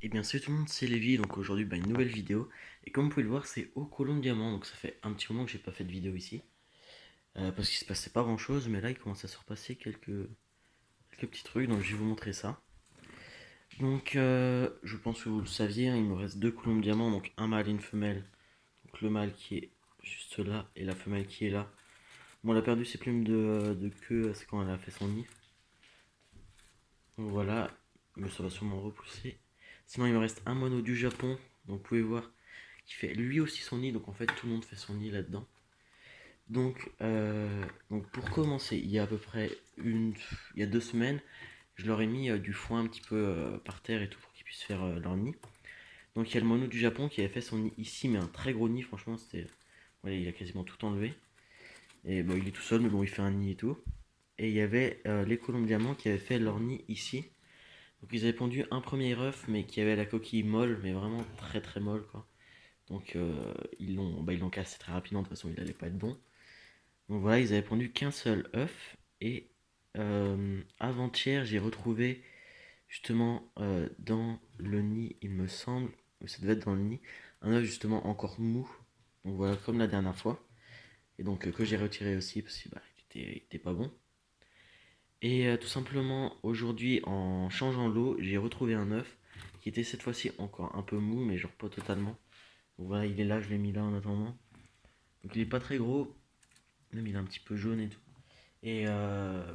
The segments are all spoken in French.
Et bien salut tout le monde, c'est Lévi, donc aujourd'hui une nouvelle vidéo. Et comme vous pouvez le voir, c'est au Colombe Diamant, donc ça fait un petit moment que j'ai pas fait de vidéo ici. Parce qu'il se passait pas grand chose, mais là il commence à se repasser quelques petits trucs, donc je vais vous montrer ça. Donc je pense que vous le saviez, hein, il me reste deux Colombes Diamant, donc un mâle et une femelle. Donc le mâle qui est juste là et la femelle qui est là. Bon, elle a perdu ses plumes de queue, c'est quand elle a fait son nid. Donc voilà, mais ça va sûrement repousser. Sinon il me reste un moineau du Japon, donc vous pouvez voir qui fait lui aussi son nid, donc en fait tout le monde fait son nid là-dedans. Donc pour commencer, il y a à peu près il y a 2 semaines, je leur ai mis du foin un petit peu par terre et tout pour qu'ils puissent faire leur nid. Donc il y a le moineau du Japon qui avait fait son nid ici, mais un très gros nid, franchement c'était, ouais, il a quasiment tout enlevé. Et bon, il est tout seul, mais bon, il fait un nid et tout. Et il y avait les colombes diamants qui avaient fait leur nid ici. Donc ils avaient pondu un premier œuf, mais qui avait la coquille molle, mais vraiment très très molle quoi. Donc ils l'ont cassé très rapidement, de toute façon il allait pas être bon. Donc voilà, ils avaient pondu qu'un seul œuf. Et avant-hier, j'ai retrouvé justement dans le nid, il me semble, ou ça devait être dans le nid, un œuf justement encore mou. Donc voilà, comme la dernière fois. Et donc que j'ai retiré aussi parce que il était pas bon. Et tout simplement, aujourd'hui, en changeant l'eau, j'ai retrouvé un œuf qui était cette fois-ci encore un peu mou, mais genre pas totalement. Donc voilà, il est là, je l'ai mis là en attendant. Donc il est pas très gros, même il est un petit peu jaune et tout. Et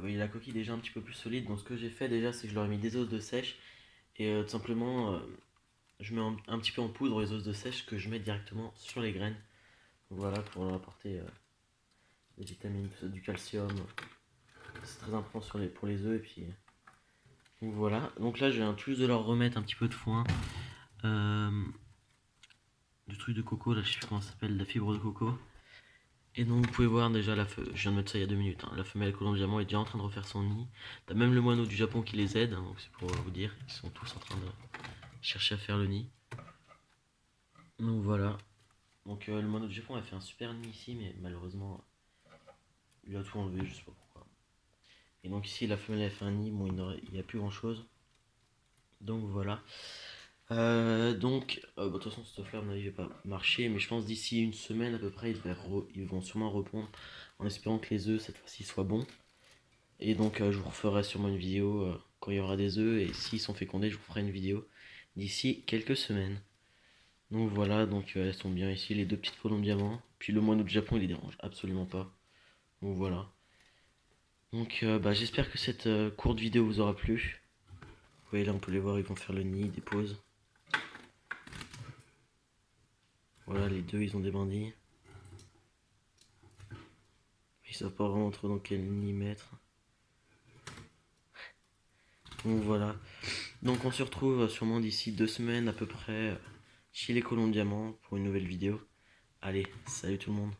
oui, la coquille est déjà un petit peu plus solide. Donc ce que j'ai fait déjà, c'est que je leur ai mis des os de sèche. Et tout simplement, je mets un petit peu en poudre les os de sèche que je mets directement sur les graines. Donc voilà, pour leur apporter des vitamines, du calcium. C'est très important pour les œufs. Et puis, donc voilà. Donc là, je viens juste de leur remettre un petit peu de foin. Euh, du truc de coco, là, je sais plus comment ça s'appelle, de la fibre de coco. Et donc vous pouvez voir déjà, je viens de mettre ça il y a 2 minutes, hein. La femelle colombe diamant est déjà en train de refaire son nid. T'as même le moineau du Japon qui les aide, hein, donc c'est pour vous dire, ils sont tous en train de chercher à faire le nid. Donc voilà. Donc le moineau du Japon a fait un super nid ici, mais malheureusement il a tout enlevé, je sais pas pourquoi. Et donc ici la femelle a fait un nid, bon il n'y a plus grand chose. Donc voilà. De toute façon cette fleur à mon avis va pas marcher, mais je pense d'ici une semaine à peu près ils vont sûrement répondre en espérant que les œufs cette fois-ci soient bons. Et donc je vous referai sûrement une vidéo quand il y aura des œufs, et s'ils sont fécondés je vous ferai une vidéo d'ici quelques semaines. Donc voilà, donc elles sont bien ici, les deux petites colombes diamants. Puis le moineau de Japon il les dérange absolument pas. Donc voilà. Donc j'espère que cette courte vidéo vous aura plu. Vous voyez là on peut les voir, ils vont faire le nid, des pauses. Voilà, les deux ils ont des bandits. Ils savent pas vraiment trop dans quel nid mettre. Donc voilà. Donc on se retrouve sûrement d'ici 2 semaines à peu près chez les colombes diamants pour une nouvelle vidéo. Allez, salut tout le monde.